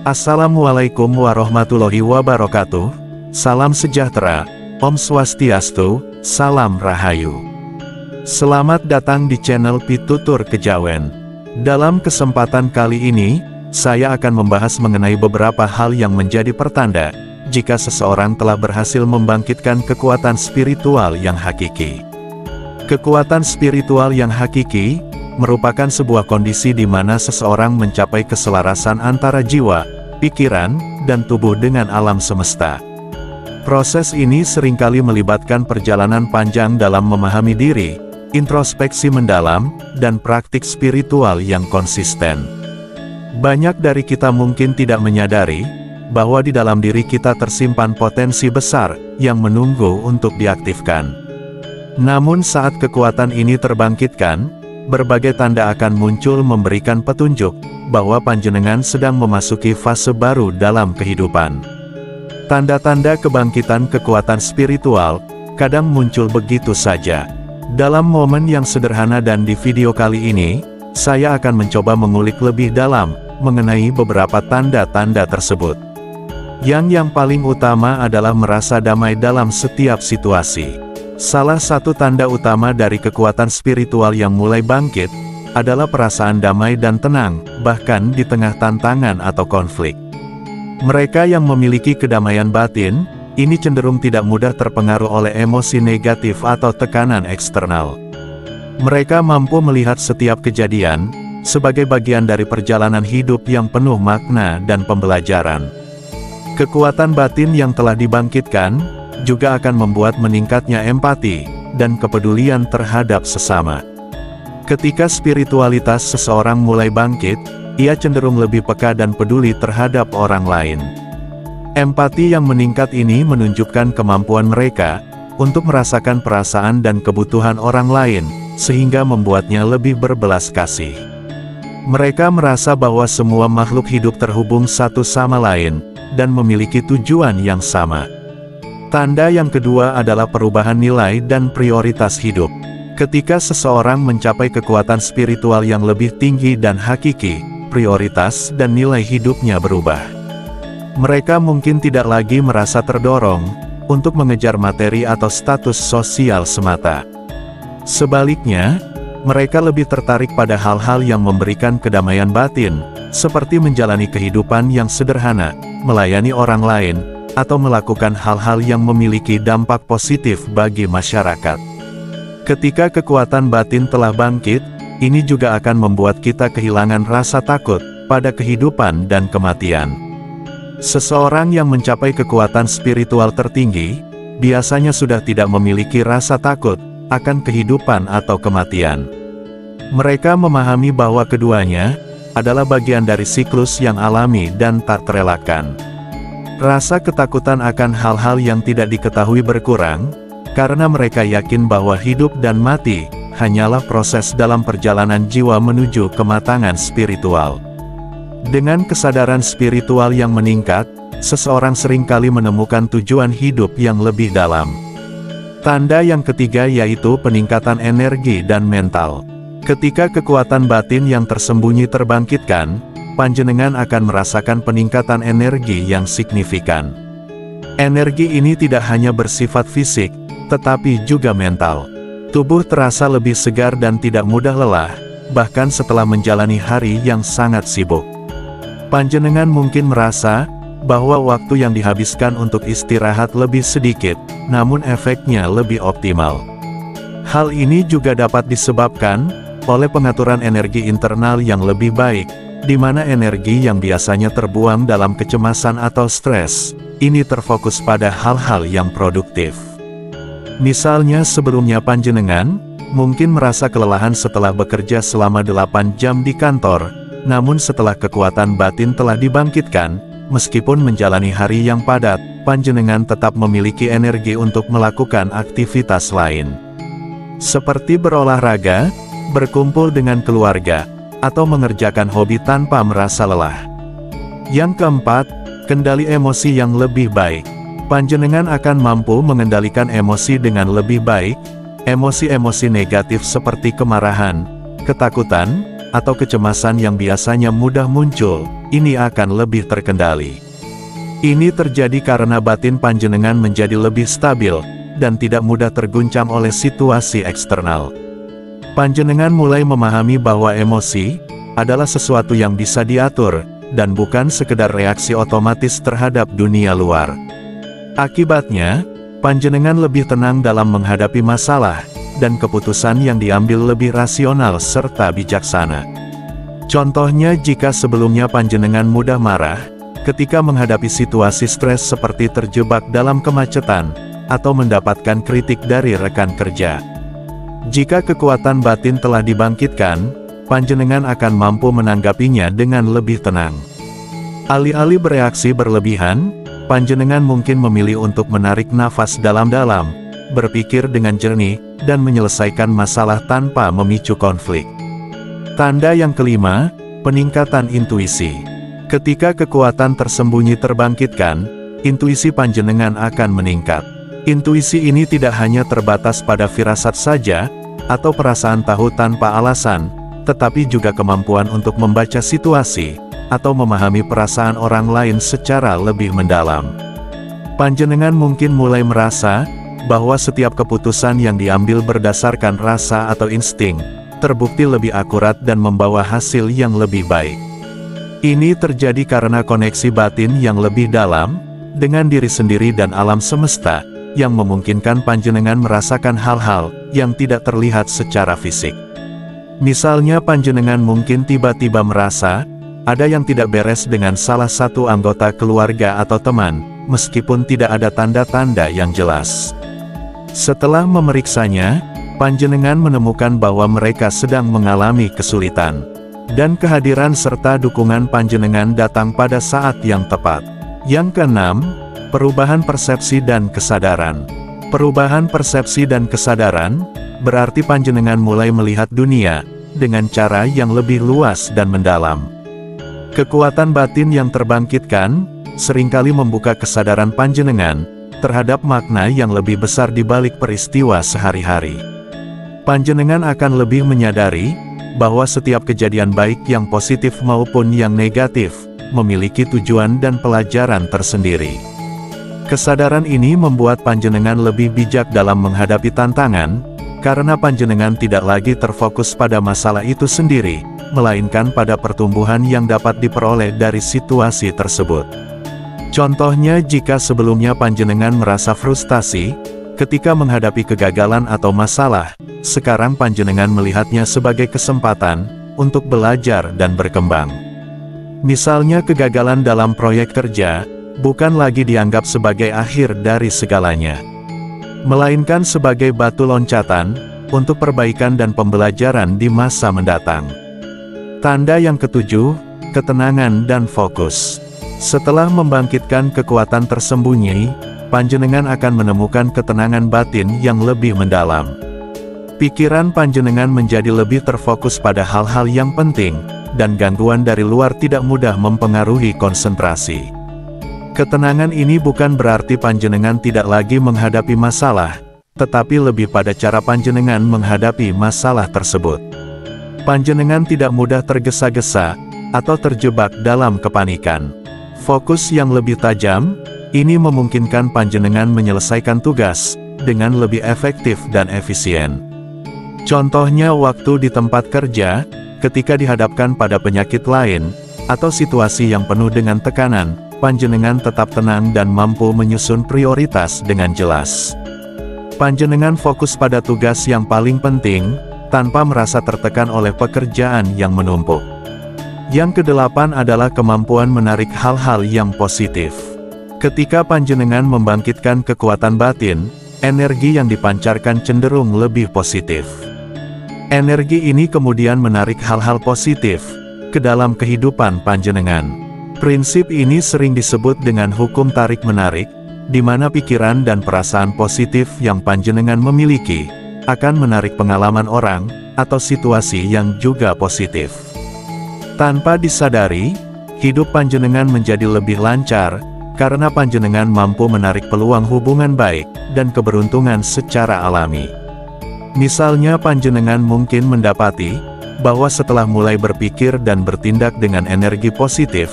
Assalamualaikum warahmatullahi wabarakatuh. Salam sejahtera, Om Swastiastu, Salam Rahayu. Selamat datang di channel Pitutur Kejawen. Dalam kesempatan kali ini, saya akan membahas mengenai beberapa hal yang menjadi pertanda jika seseorang telah berhasil membangkitkan kekuatan spiritual yang hakiki. Kekuatan spiritual yang hakiki merupakan sebuah kondisi di mana seseorang mencapai keselarasan antara jiwa, pikiran, dan tubuh dengan alam semesta. Proses ini seringkali melibatkan perjalanan panjang dalam memahami diri, introspeksi mendalam, dan praktik spiritual yang konsisten. Banyak dari kita mungkin tidak menyadari bahwa di dalam diri kita tersimpan potensi besar yang menunggu untuk diaktifkan. Namun saat kekuatan ini terbangkitkan, berbagai tanda akan muncul memberikan petunjuk bahwa panjenengan sedang memasuki fase baru dalam kehidupan. Tanda-tanda kebangkitan kekuatan spiritual kadang muncul begitu saja. Dalam momen yang sederhana dan di video kali ini, saya akan mencoba mengulik lebih dalam mengenai beberapa tanda-tanda tersebut. Yang paling utama adalah merasa damai dalam setiap situasi. Salah satu tanda utama dari kekuatan spiritual yang mulai bangkit adalah perasaan damai dan tenang, bahkan di tengah tantangan atau konflik. Mereka yang memiliki kedamaian batin, ini cenderung tidak mudah terpengaruh oleh emosi negatif atau tekanan eksternal. Mereka mampu melihat setiap kejadian sebagai bagian dari perjalanan hidup yang penuh makna dan pembelajaran. Kekuatan batin yang telah dibangkitkan juga akan membuat meningkatnya empati dan kepedulian terhadap sesama. Ketika spiritualitas seseorang mulai bangkit, ia cenderung lebih peka dan peduli terhadap orang lain. Empati yang meningkat ini menunjukkan kemampuan mereka untuk merasakan perasaan dan kebutuhan orang lain, sehingga membuatnya lebih berbelas kasih. Mereka merasa bahwa semua makhluk hidup terhubung satu sama lain, dan memiliki tujuan yang sama. Tanda yang kedua adalah perubahan nilai dan prioritas hidup. Ketika seseorang mencapai kekuatan spiritual yang lebih tinggi dan hakiki, prioritas dan nilai hidupnya berubah. Mereka mungkin tidak lagi merasa terdorong untuk mengejar materi atau status sosial semata. Sebaliknya, mereka lebih tertarik pada hal-hal yang memberikan kedamaian batin, seperti menjalani kehidupan yang sederhana, melayani orang lain, atau melakukan hal-hal yang memiliki dampak positif bagi masyarakat. Ketika kekuatan batin telah bangkit, ini juga akan membuat kita kehilangan rasa takut pada kehidupan dan kematian. Seseorang yang mencapai kekuatan spiritual tertinggi, biasanya sudah tidak memiliki rasa takut akan kehidupan atau kematian. Mereka memahami bahwa keduanya adalah bagian dari siklus yang alami dan tak terelakkan. Rasa ketakutan akan hal-hal yang tidak diketahui berkurang, karena mereka yakin bahwa hidup dan mati hanyalah proses dalam perjalanan jiwa menuju kematangan spiritual. Dengan kesadaran spiritual yang meningkat, seseorang seringkali menemukan tujuan hidup yang lebih dalam. Tanda yang ketiga yaitu peningkatan energi dan mental. Ketika kekuatan batin yang tersembunyi terbangkitkan, panjenengan akan merasakan peningkatan energi yang signifikan. Energi ini tidak hanya bersifat fisik, tetapi juga mental. Tubuh terasa lebih segar dan tidak mudah lelah, bahkan setelah menjalani hari yang sangat sibuk. Panjenengan mungkin merasa bahwa waktu yang dihabiskan untuk istirahat lebih sedikit, namun efeknya lebih optimal. Hal ini juga dapat disebabkan oleh pengaturan energi internal yang lebih baik, di mana energi yang biasanya terbuang dalam kecemasan atau stres, ini terfokus pada hal-hal yang produktif. Misalnya sebelumnya panjenengan mungkin merasa kelelahan setelah bekerja selama 8 jam di kantor, namun setelah kekuatan batin telah dibangkitkan, meskipun menjalani hari yang padat, panjenengan tetap memiliki energi untuk melakukan aktivitas lain. Seperti berolahraga, berkumpul dengan keluarga, atau mengerjakan hobi tanpa merasa lelah. Yang keempat, kendali emosi yang lebih baik. Panjenengan akan mampu mengendalikan emosi dengan lebih baik. Emosi-emosi negatif seperti kemarahan, ketakutan, atau kecemasan yang biasanya mudah muncul, ini akan lebih terkendali. Ini terjadi karena batin panjenengan menjadi lebih stabil, dan tidak mudah terguncang oleh situasi eksternal. Panjenengan mulai memahami bahwa emosi adalah sesuatu yang bisa diatur, dan bukan sekedar reaksi otomatis terhadap dunia luar. Akibatnya, panjenengan lebih tenang dalam menghadapi masalah, dan keputusan yang diambil lebih rasional serta bijaksana. Contohnya, jika sebelumnya panjenengan mudah marah ketika menghadapi situasi stres seperti terjebak dalam kemacetan, atau mendapatkan kritik dari rekan kerja. Jika kekuatan batin telah dibangkitkan, panjenengan akan mampu menanggapinya dengan lebih tenang. Alih-alih bereaksi berlebihan, panjenengan mungkin memilih untuk menarik nafas dalam-dalam, berpikir dengan jernih, dan menyelesaikan masalah tanpa memicu konflik. Tanda yang kelima, peningkatan intuisi. Ketika kekuatan tersembunyi terbangkitkan, intuisi panjenengan akan meningkat. Intuisi ini tidak hanya terbatas pada firasat saja, atau perasaan tahu tanpa alasan, tetapi juga kemampuan untuk membaca situasi, atau memahami perasaan orang lain secara lebih mendalam. Panjenengan mungkin mulai merasa bahwa setiap keputusan yang diambil berdasarkan rasa atau insting, terbukti lebih akurat dan membawa hasil yang lebih baik. Ini terjadi karena koneksi batin yang lebih dalam, dengan diri sendiri dan alam semesta, yang memungkinkan panjenengan merasakan hal-hal yang tidak terlihat secara fisik. Misalnya panjenengan mungkin tiba-tiba merasa ada yang tidak beres dengan salah satu anggota keluarga atau teman, meskipun tidak ada tanda-tanda yang jelas. Setelah memeriksanya, panjenengan menemukan bahwa mereka sedang mengalami kesulitan, dan kehadiran serta dukungan panjenengan datang pada saat yang tepat. Yang keenam, perubahan persepsi dan kesadaran. Perubahan persepsi dan kesadaran berarti panjenengan mulai melihat dunia dengan cara yang lebih luas dan mendalam. Kekuatan batin yang terbangkitkan seringkali membuka kesadaran panjenengan terhadap makna yang lebih besar di balik peristiwa sehari-hari. Panjenengan akan lebih menyadari bahwa setiap kejadian baik yang positif maupun yang negatif memiliki tujuan dan pelajaran tersendiri. Kesadaran ini membuat panjenengan lebih bijak dalam menghadapi tantangan, karena panjenengan tidak lagi terfokus pada masalah itu sendiri, melainkan pada pertumbuhan yang dapat diperoleh dari situasi tersebut. Contohnya, jika sebelumnya panjenengan merasa frustasi ketika menghadapi kegagalan atau masalah, sekarang panjenengan melihatnya sebagai kesempatan untuk belajar dan berkembang. Misalnya, kegagalan dalam proyek kerja bukan lagi dianggap sebagai akhir dari segalanya, melainkan sebagai batu loncatan untuk perbaikan dan pembelajaran di masa mendatang. Tanda yang ketujuh, ketenangan dan fokus. Setelah membangkitkan kekuatan tersembunyi, panjenengan akan menemukan ketenangan batin yang lebih mendalam. Pikiran panjenengan menjadi lebih terfokus pada hal-hal yang penting, dan gangguan dari luar tidak mudah mempengaruhi konsentrasi. Ketenangan ini bukan berarti panjenengan tidak lagi menghadapi masalah, tetapi lebih pada cara panjenengan menghadapi masalah tersebut. Panjenengan tidak mudah tergesa-gesa, atau terjebak dalam kepanikan. Fokus yang lebih tajam, ini memungkinkan panjenengan menyelesaikan tugas dengan lebih efektif dan efisien. Contohnya, waktu di tempat kerja, ketika dihadapkan pada penyakit lain, atau situasi yang penuh dengan tekanan, panjenengan tetap tenang dan mampu menyusun prioritas dengan jelas. Panjenengan fokus pada tugas yang paling penting, tanpa merasa tertekan oleh pekerjaan yang menumpuk. Yang kedelapan adalah kemampuan menarik hal-hal yang positif. Ketika panjenengan membangkitkan kekuatan batin, energi yang dipancarkan cenderung lebih positif. Energi ini kemudian menarik hal-hal positif ke dalam kehidupan panjenengan. Prinsip ini sering disebut dengan hukum tarik-menarik, di mana pikiran dan perasaan positif yang panjenengan miliki akan menarik pengalaman orang atau situasi yang juga positif. Tanpa disadari, hidup panjenengan menjadi lebih lancar, karena panjenengan mampu menarik peluang hubungan baik dan keberuntungan secara alami. Misalnya, panjenengan mungkin mendapati bahwa setelah mulai berpikir dan bertindak dengan energi positif,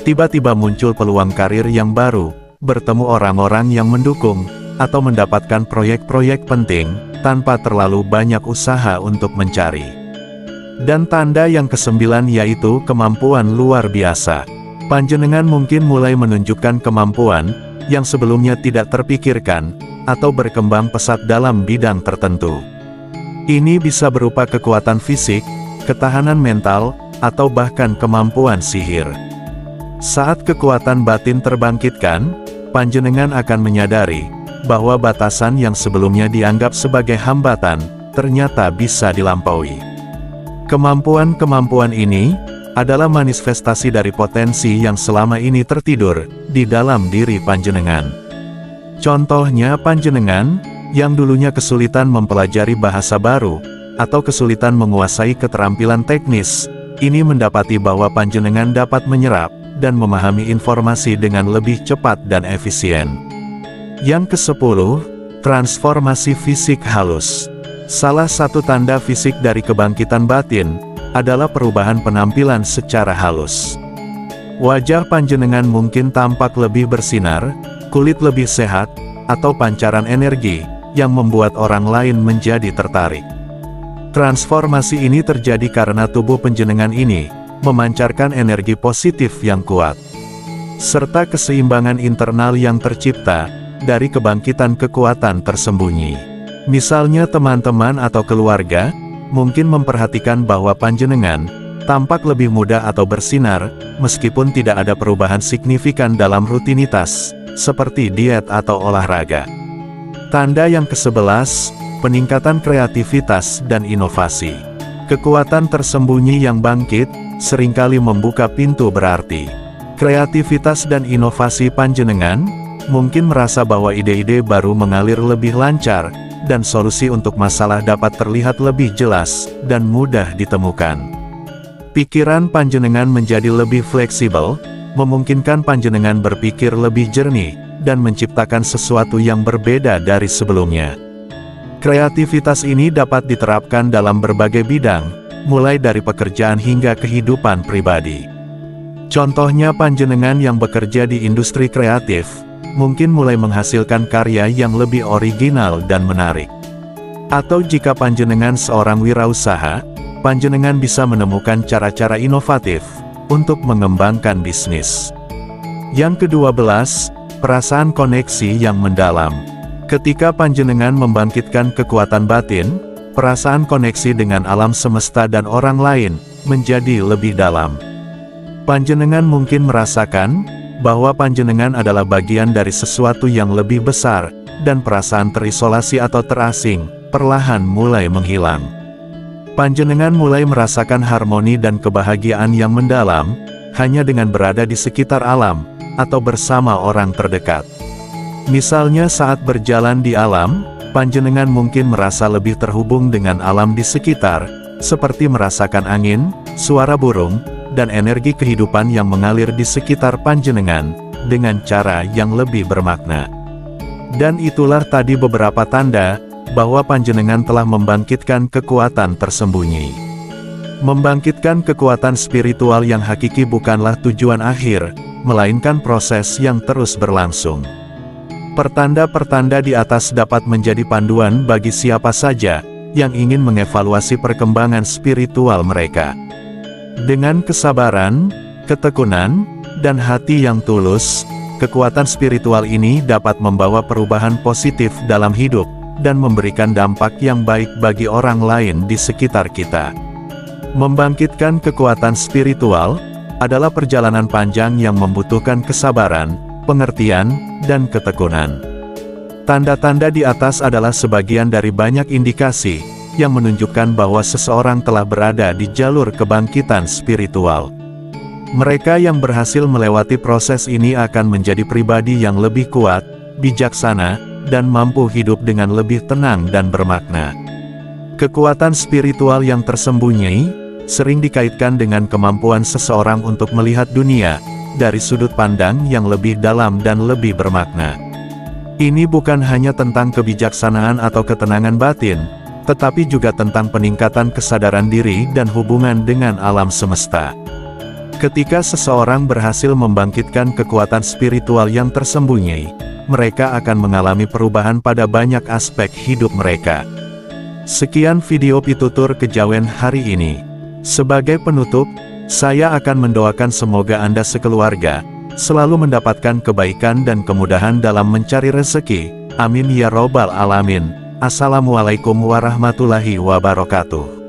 tiba-tiba muncul peluang karir yang baru, bertemu orang-orang yang mendukung, atau mendapatkan proyek-proyek penting, tanpa terlalu banyak usaha untuk mencari. Dan tanda yang kesembilan yaitu kemampuan luar biasa. Panjenengan mungkin mulai menunjukkan kemampuan yang sebelumnya tidak terpikirkan, atau berkembang pesat dalam bidang tertentu. Ini bisa berupa kekuatan fisik, ketahanan mental, atau bahkan kemampuan sihir. Saat kekuatan batin terbangkitkan, panjenengan akan menyadari bahwa batasan yang sebelumnya dianggap sebagai hambatan, ternyata bisa dilampaui. Kemampuan-kemampuan ini adalah manifestasi dari potensi yang selama ini tertidur di dalam diri panjenengan. Contohnya panjenengan, yang dulunya kesulitan mempelajari bahasa baru, atau kesulitan menguasai keterampilan teknis, ini mendapati bahwa panjenengan dapat menyerap dan memahami informasi dengan lebih cepat dan efisien. Yang ke-10, transformasi fisik halus. Salah satu tanda fisik dari kebangkitan batin adalah perubahan penampilan secara halus. Wajah panjenengan mungkin tampak lebih bersinar, kulit lebih sehat, atau pancaran energi yang membuat orang lain menjadi tertarik. Transformasi ini terjadi karena tubuh panjenengan ini memancarkan energi positif yang kuat, serta keseimbangan internal yang tercipta dari kebangkitan kekuatan tersembunyi. Misalnya teman-teman atau keluarga mungkin memperhatikan bahwa panjenengan tampak lebih muda atau bersinar, meskipun tidak ada perubahan signifikan dalam rutinitas, seperti diet atau olahraga. Tanda yang ke-11, peningkatan kreativitas dan inovasi. Kekuatan tersembunyi yang bangkit, seringkali membuka pintu berarti. Kreativitas dan inovasi panjenengan, mungkin merasa bahwa ide-ide baru mengalir lebih lancar, dan solusi untuk masalah dapat terlihat lebih jelas, dan mudah ditemukan. Pikiran panjenengan menjadi lebih fleksibel, memungkinkan panjenengan berpikir lebih jernih, dan menciptakan sesuatu yang berbeda dari sebelumnya. Kreativitas ini dapat diterapkan dalam berbagai bidang, mulai dari pekerjaan hingga kehidupan pribadi. Contohnya panjenengan yang bekerja di industri kreatif, mungkin mulai menghasilkan karya yang lebih original dan menarik. Atau jika panjenengan seorang wirausaha, panjenengan bisa menemukan cara-cara inovatif untuk mengembangkan bisnis. Yang ke-12, perasaan koneksi yang mendalam. Ketika panjenengan membangkitkan kekuatan batin, perasaan koneksi dengan alam semesta dan orang lain menjadi lebih dalam. Panjenengan mungkin merasakan bahwa panjenengan adalah bagian dari sesuatu yang lebih besar, dan perasaan terisolasi atau terasing perlahan mulai menghilang. Panjenengan mulai merasakan harmoni dan kebahagiaan yang mendalam, hanya dengan berada di sekitar alam, atau bersama orang terdekat. Misalnya saat berjalan di alam, panjenengan mungkin merasa lebih terhubung dengan alam di sekitar, seperti merasakan angin, suara burung, dan energi kehidupan yang mengalir di sekitar panjenengan, dengan cara yang lebih bermakna. Dan itulah tadi beberapa tanda, bahwa panjenengan telah membangkitkan kekuatan tersembunyi. Membangkitkan kekuatan spiritual yang hakiki bukanlah tujuan akhir, melainkan proses yang terus berlangsung. Pertanda-pertanda di atas dapat menjadi panduan bagi siapa saja yang ingin mengevaluasi perkembangan spiritual mereka. Dengan kesabaran, ketekunan, dan hati yang tulus, kekuatan spiritual ini dapat membawa perubahan positif dalam hidup, dan memberikan dampak yang baik bagi orang lain di sekitar kita. Membangkitkan kekuatan spiritual adalah perjalanan panjang yang membutuhkan kesabaran, pengertian, dan ketekunan. Tanda-tanda di atas adalah sebagian dari banyak indikasi yang menunjukkan bahwa seseorang telah berada di jalur kebangkitan spiritual. Mereka yang berhasil melewati proses ini akan menjadi pribadi yang lebih kuat, bijaksana, dan mampu hidup dengan lebih tenang dan bermakna. Kekuatan spiritual yang tersembunyi sering dikaitkan dengan kemampuan seseorang untuk melihat dunia dari sudut pandang yang lebih dalam dan lebih bermakna. Ini bukan hanya tentang kebijaksanaan atau ketenangan batin, tetapi juga tentang peningkatan kesadaran diri dan hubungan dengan alam semesta. Ketika seseorang berhasil membangkitkan kekuatan spiritual yang tersembunyi, mereka akan mengalami perubahan pada banyak aspek hidup mereka. Sekian video pitutur kejawen hari ini. Sebagai penutup, saya akan mendoakan semoga Anda sekeluarga selalu mendapatkan kebaikan dan kemudahan dalam mencari rezeki. Amin ya robbal alamin. Assalamualaikum warahmatullahi wabarakatuh.